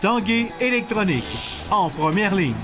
Tanguay électronique, en première ligne.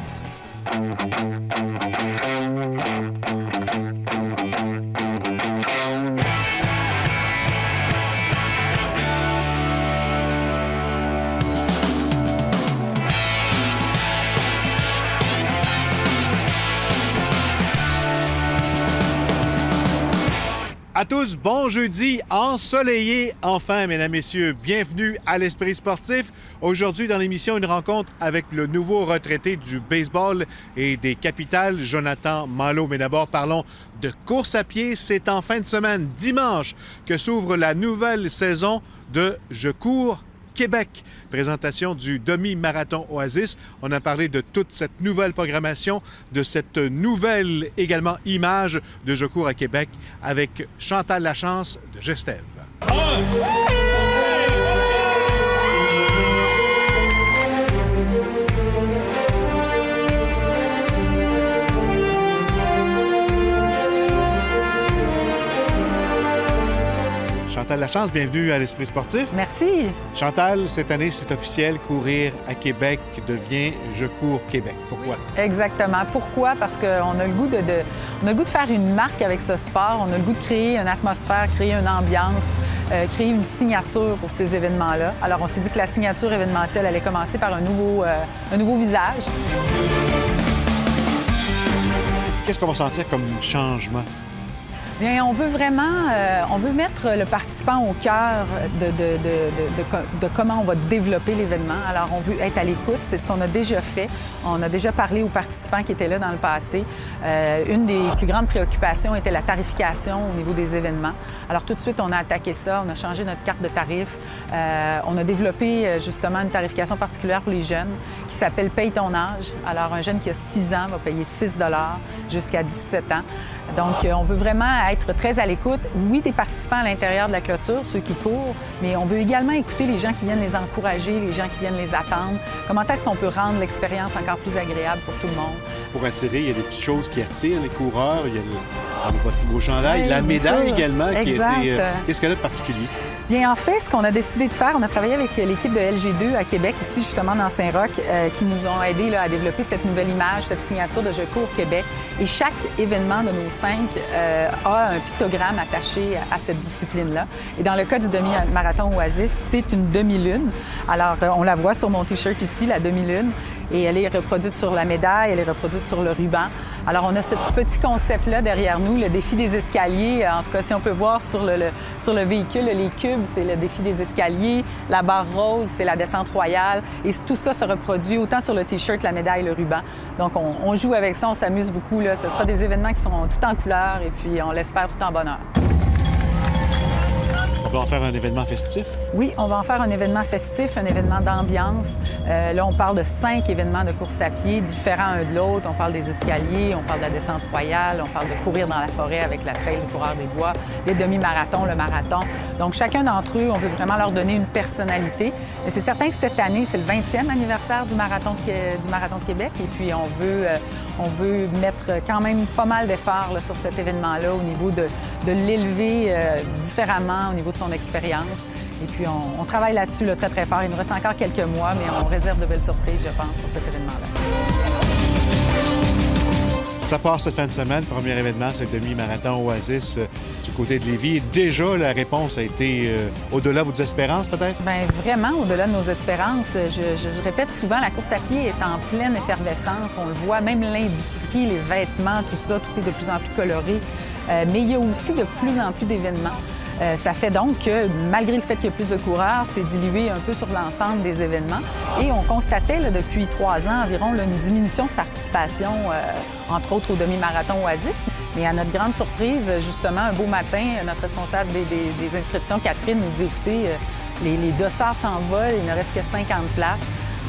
À tous, bon jeudi ensoleillé. Enfin, mesdames, messieurs, bienvenue à l'Esprit sportif. Aujourd'hui, dans l'émission, une rencontre avec le nouveau retraité du baseball et des Capitales, Jonathan Malo. Mais d'abord, parlons de course à pied. C'est en fin de semaine, dimanche, que s'ouvre la nouvelle saison de Je cours Québec. Présentation du demi-marathon Oasis. On a parlé de toute cette nouvelle programmation, de cette nouvelle également image de Je cours à Québec avec Chantal Lachance de Gestev. Chantal Lachance, bienvenue à l'Esprit sportif. Merci. Chantal, cette année, c'est officiel, courir à Québec devient Je cours Québec. Pourquoi? Exactement. Pourquoi? Parce qu'on a le goût de faire une marque avec ce sport. On a le goût de créer une atmosphère, créer une ambiance, créer une signature pour ces événements-là. Alors, on s'est dit que la signature événementielle allait commencer par un nouveau visage. Qu'est-ce qu'on va sentir comme changement? Bien, on veut vraiment mettre le participant au cœur de comment on va développer l'événement. Alors, on veut être à l'écoute. C'est ce qu'on a déjà fait. On a déjà parlé aux participants qui étaient là dans le passé. Une des plus grandes préoccupations était la tarification au niveau des événements. Alors, tout de suite, on a attaqué ça. On a changé notre carte de tarif. On a développé justement une tarification particulière pour les jeunes qui s'appelle « Paye ton âge ». Alors, un jeune qui a 6 ans va payer 6 $ jusqu'à 17 ans. Donc, on veut vraiment être très à l'écoute, oui, des participants à l'intérieur de la clôture, ceux qui courent, mais on veut également écouter les gens qui viennent les encourager, les gens qui viennent les attendre. Comment est-ce qu'on peut rendre l'expérience encore plus agréable pour tout le monde? Pour attirer, il y a des petites choses qui attirent les coureurs. Il y a votre nouveau chandail, la médaille également, exact. Qui a été... Qu'est-ce qu'elle a de particulier? Bien, en fait, ce qu'on a décidé de faire, on a travaillé avec l'équipe de LG2 à Québec, ici justement dans Saint-Roch, qui nous ont aidés à développer cette nouvelle image, cette signature de Je cours Québec. Et chaque événement de nos 5 a un pictogramme attaché à cette discipline-là. Et dans le cas du demi-marathon Oasis, c'est une demi-lune. Alors, on la voit sur mon T-shirt ici, la demi-lune, et elle est reproduite sur la médaille, elle est reproduite sur le ruban. Alors, on a ce petit concept-là derrière nous, le défi des escaliers. En tout cas, si on peut voir sur le véhicule, les cubes, c'est le défi des escaliers. La barre rose, c'est la descente royale. Et tout ça se reproduit autant sur le T-shirt, la médaille, le ruban. Donc, on joue avec ça, on s'amuse beaucoup. Là. Ce sera des événements qui sont tout en couleur et puis on l'espère tout en bonheur. On va en faire un événement festif? Oui, on va en faire un événement festif, un événement d'ambiance. Là, on parle de 5 événements de course à pied, différents un de l'autre. On parle des escaliers, on parle de la descente royale, on parle de courir dans la forêt avec la trail du coureur des bois, les demi-marathons, le marathon. Donc, chacun d'entre eux, on veut vraiment leur donner une personnalité. Mais c'est certain que cette année, c'est le 20e anniversaire du marathon de Québec. Et puis, on veut mettre quand même pas mal d'efforts sur cet événement-là au niveau de l'élever différemment, au niveau de son expérience. Et puis, on travaille là-dessus très, très fort. Il nous reste encore quelques mois, mais on réserve de belles surprises, je pense, pour cet événement-là. Ça part cette fin de semaine. Premier événement, c'est le demi-marathon Oasis du côté de Lévis. Déjà, la réponse a été au-delà de vos espérances, peut-être? Bien, vraiment au-delà de nos espérances. Je répète souvent, la course à pied est en pleine effervescence. On le voit, même l'industrie, les vêtements, tout ça, tout est de plus en plus coloré. Mais il y a aussi de plus en plus d'événements. Ça fait donc que, malgré le fait qu'il y a plus de coureurs, c'est dilué un peu sur l'ensemble des événements. Et on constatait depuis 3 ans environ une diminution de participation, entre autres au demi-marathon Oasis. Mais à notre grande surprise, justement, un beau matin, notre responsable des inscriptions, Catherine, nous dit « Écoutez, les dossards s'envolent, il ne reste que 50 places. »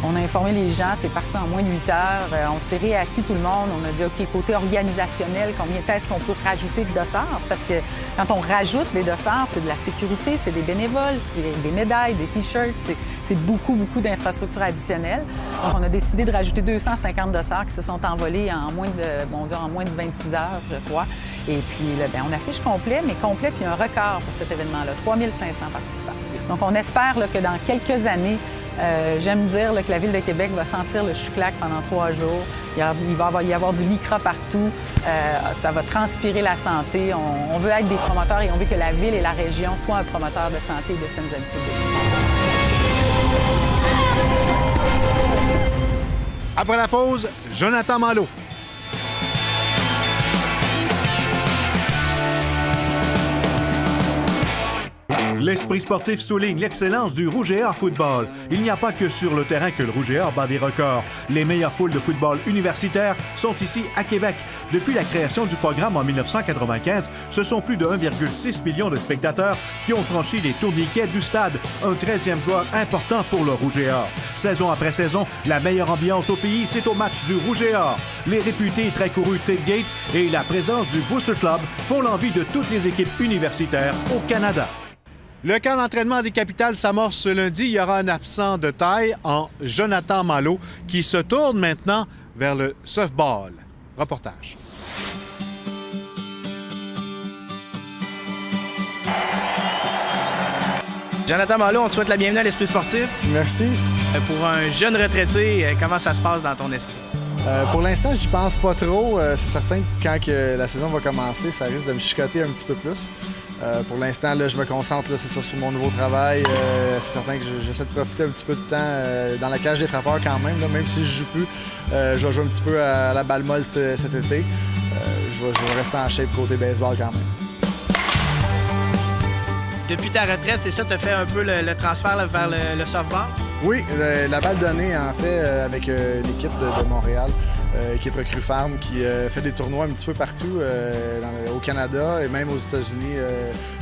On a informé les gens, c'est parti en moins de 8 heures. On s'est réassis tout le monde. On a dit, OK, côté organisationnel, combien est-ce qu'on peut rajouter de dossards? Parce que quand on rajoute des dossards, c'est de la sécurité, c'est des bénévoles, c'est des médailles, des T-shirts, c'est beaucoup, beaucoup d'infrastructures additionnelles. Donc, on a décidé de rajouter 250 dossards qui se sont envolés en moins de 26 heures, je crois. Et puis, là, bien, on affiche complet, mais complet, puis un record pour cet événement-là, 3500 participants. Donc, on espère là, que dans quelques années, J'aime dire là, que la Ville de Québec va sentir le chouclac pendant 3 jours. Il va y avoir du lycra partout. Ça va transpirer la santé. On veut être des promoteurs et on veut que la Ville et la région soient un promoteur de santé et de saines habitudes de vie. Après la pause, Jonathan Malo. L'Esprit sportif souligne l'excellence du Rouge et Or football. Il n'y a pas que sur le terrain que le Rouge et Or bat des records. Les meilleures foules de football universitaire sont ici à Québec. Depuis la création du programme en 1995, ce sont plus de 1,6 million de spectateurs qui ont franchi les tourniquets du stade. Un 13e joueur important pour le Rouge et Or. Saison après saison, la meilleure ambiance au pays, c'est au match du Rouge et Or. Les réputés très courus tailgate et la présence du Booster Club font l'envie de toutes les équipes universitaires au Canada. Le camp d'entraînement des Capitales s'amorce ce lundi. Il y aura un absent de taille en Jonathan Malo qui se tourne maintenant vers le softball. Reportage. Jonathan Malo, on te souhaite la bienvenue à l'Esprit sportif. Merci. Pour un jeune retraité, comment ça se passe dans ton esprit? Pour l'instant, j'y pense pas trop. C'est certain que quand la saison va commencer, ça risque de me chicoter un petit peu plus. Pour l'instant, là, je me concentre, là, c'est ça, sur mon nouveau travail. C'est certain que j'essaie de profiter un petit peu de temps dans la cage des frappeurs quand même. Là, même si je joue plus, je vais jouer un petit peu à la balle molle cet été. Je vais rester en shape côté baseball quand même. Depuis ta retraite, c'est ça, tu as fait un peu le transfert là, vers le softball? Oui, la balle donnée, en fait, avec l'équipe de Montréal, équipe Recrue Farm, qui fait des tournois un petit peu partout au Canada et même aux États-Unis.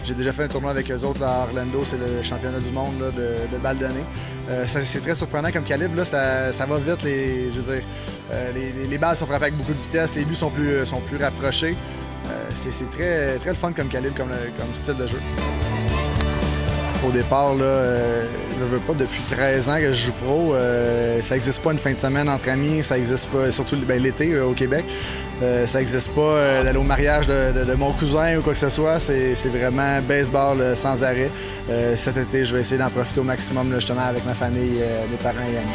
J'ai déjà fait un tournoi avec eux autres là, à Orlando, c'est le championnat du monde là, de balle donnée. C'est très surprenant comme calibre, là, ça va vite, les balles sont frappées avec beaucoup de vitesse, les buts sont plus rapprochés. C'est très, très le fun comme calibre, comme style de jeu. Au départ, là, je ne veux pas, depuis 13 ans que je joue pro. Ça n'existe pas une fin de semaine entre amis, ça n'existe pas, surtout l'été au Québec. Ça n'existe pas d'aller au mariage de mon cousin ou quoi que ce soit. C'est vraiment baseball sans arrêt. Cet été, je vais essayer d'en profiter au maximum là, justement avec ma famille, mes parents et amis.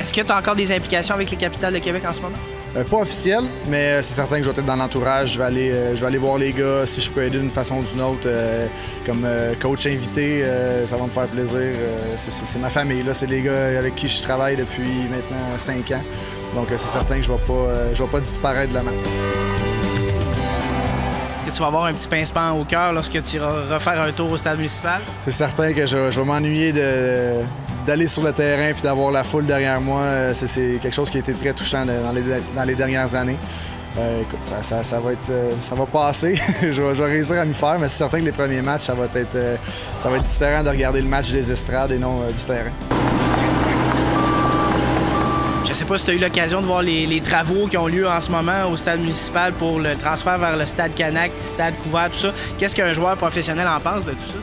Est-ce que tu as encore des implications avec les Capitales de Québec en ce moment? Pas officiel, mais c'est certain que je vais être dans l'entourage. Je vais aller voir les gars si je peux aider d'une façon ou d'une autre. Comme coach invité, ça va me faire plaisir. C'est ma famille, là. C'est les gars avec qui je travaille depuis maintenant 5 ans. Donc c'est certain que je vais pas disparaître de la map. Est-ce que tu vas avoir un petit pincement au cœur lorsque tu iras refaire un tour au stade municipal? C'est certain que je vais m'ennuyer d'aller sur le terrain et d'avoir la foule derrière moi. C'est quelque chose qui a été très touchant dans les dernières années. Écoute, ça va passer. je vais réussir à m'y faire, mais c'est certain que les premiers matchs, ça va être différent de regarder le match des estrades et non du terrain. Je ne sais pas si tu as eu l'occasion de voir les travaux qui ont lieu en ce moment au stade municipal pour le transfert vers le stade Canac, stade couvert, tout ça. Qu'est-ce qu'un joueur professionnel en pense de tout ça?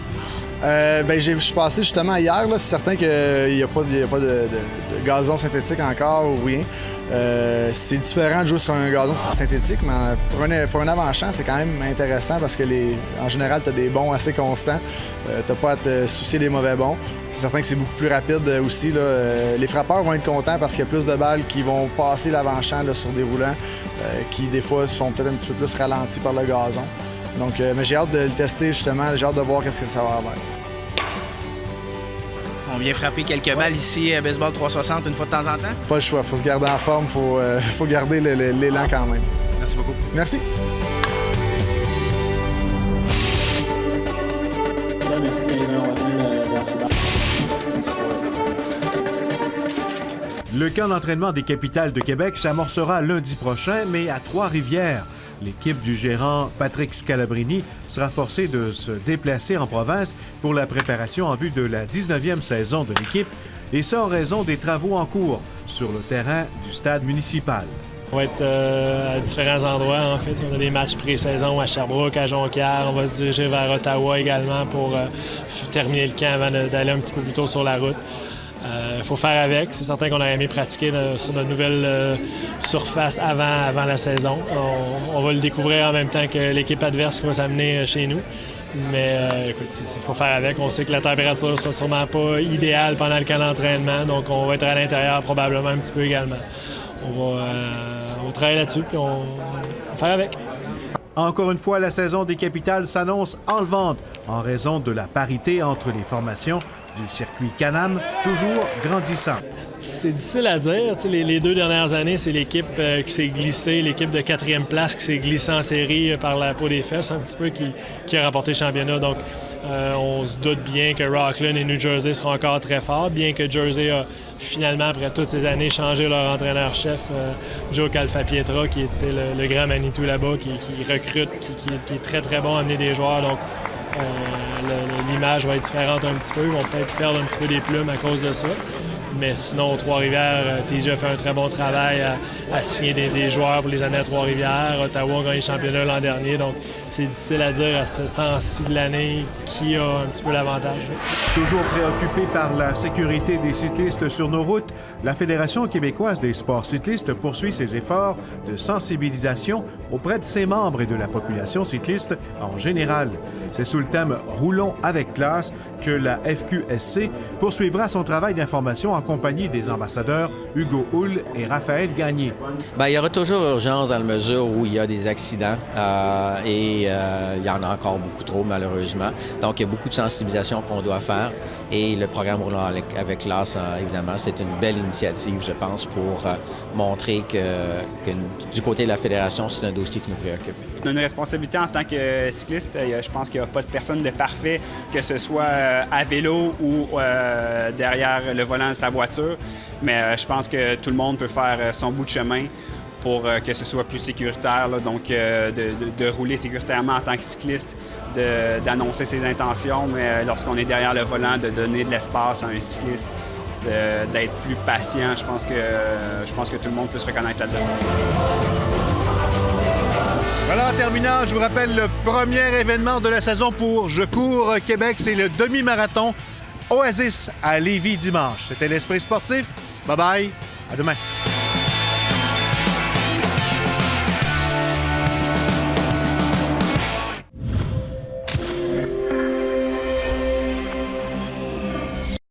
Je suis passé justement hier. C'est certain qu'il n'y a pas de gazon synthétique encore ou rien. C'est différent de jouer sur un gazon synthétique, mais pour un avant-champ, c'est quand même intéressant parce que en général, tu as des bons assez constants. Tu n'as pas à te soucier des mauvais bons. C'est certain que c'est beaucoup plus rapide aussi. Là. Les frappeurs vont être contents parce qu'il y a plus de balles qui vont passer l'avant-champ sur des roulants qui, des fois, sont peut-être un petit peu plus ralentis par le gazon. Donc, mais j'ai hâte de le tester justement. J'ai hâte de voir qu'est-ce que ça va avoir. On vient frapper quelques balles ici à Baseball 360 une fois de temps en temps? Pas le choix. Il faut se garder en forme. Il faut garder l'élan quand même. Merci beaucoup. Merci. Le camp d'entraînement des Capitales de Québec s'amorcera lundi prochain, mais à Trois-Rivières. L'équipe du gérant Patrick Scalabrini sera forcée de se déplacer en province pour la préparation en vue de la 19e saison de l'équipe, et ça en raison des travaux en cours sur le terrain du stade municipal. On va être à différents endroits, en fait. On a des matchs pré-saison à Sherbrooke, à Jonquière. On va se diriger vers Ottawa également pour terminer le camp avant d'aller un petit peu plus tôt sur la route. Il faut faire avec. C'est certain qu'on aurait aimé pratiquer sur notre nouvelle surface avant la saison. On va le découvrir en même temps que l'équipe adverse qui va s'amener chez nous. Mais écoute, il faut faire avec. On sait que la température ne sera sûrement pas idéale pendant le camp d'entraînement, donc on va être à l'intérieur probablement un petit peu également. On va travailler là-dessus, puis on va faire avec. Encore une fois, la saison des Capitals s'annonce enlevante en raison de la parité entre les formations du circuit Can-Am, toujours grandissant. C'est difficile à dire. Les 2 dernières années, c'est l'équipe qui s'est glissée, l'équipe de 4e place qui s'est glissée en série par la peau des fesses un petit peu, qui a remporté le championnat. Donc, on se doute bien que Rockland et New Jersey seront encore très forts, bien que Jersey a finalement, après toutes ces années, changé leur entraîneur-chef, Joe Calfapietra, qui était le grand Manitou là-bas, qui recrute, qui est très, très bon à amener des joueurs. Donc, l'image va être différente un petit peu. Ils vont peut-être perdre un petit peu des plumes à cause de ça. Mais sinon, aux Trois-Rivières, TJ a fait un très bon travail à signer des joueurs pour les années à Trois-Rivières. Ottawa a gagné le championnat l'an dernier. Donc, c'est difficile à dire à ce temps-ci de l'année qui a un petit peu l'avantage. Toujours préoccupée par la sécurité des cyclistes sur nos routes, la Fédération québécoise des sports cyclistes poursuit ses efforts de sensibilisation auprès de ses membres et de la population cycliste en général. C'est sous le thème « Roulons avec classe » que la FQSC poursuivra son travail d'information en compagnie des ambassadeurs Hugo Hull et Raphaël Gagné. Bien, il y aura toujours urgence dans la mesure où il y a des accidents et il y en a encore beaucoup trop, malheureusement. Donc, il y a beaucoup de sensibilisation qu'on doit faire et le programme Roulant avec classe, évidemment, c'est une belle initiative, je pense, pour montrer que du côté de la Fédération, c'est un dossier qui nous préoccupe. On a une responsabilité en tant que cycliste. Je pense qu'il n'y a pas de personne de parfait, que ce soit à vélo ou derrière le volant de sa voiture. Mais je pense que tout le monde peut faire son bout de chemin pour que ce soit plus sécuritaire. Là. Donc, de rouler sécuritairement en tant que cycliste, d'annoncer ses intentions, mais lorsqu'on est derrière le volant, de donner de l'espace à un cycliste, d'être plus patient. Je pense que tout le monde peut se reconnaître là-dedans. Voilà, en terminant, je vous rappelle le premier événement de la saison pour Je cours Québec, c'est le demi-marathon Oasis à Lévis dimanche. C'était l'Esprit sportif. Bye-bye. À demain.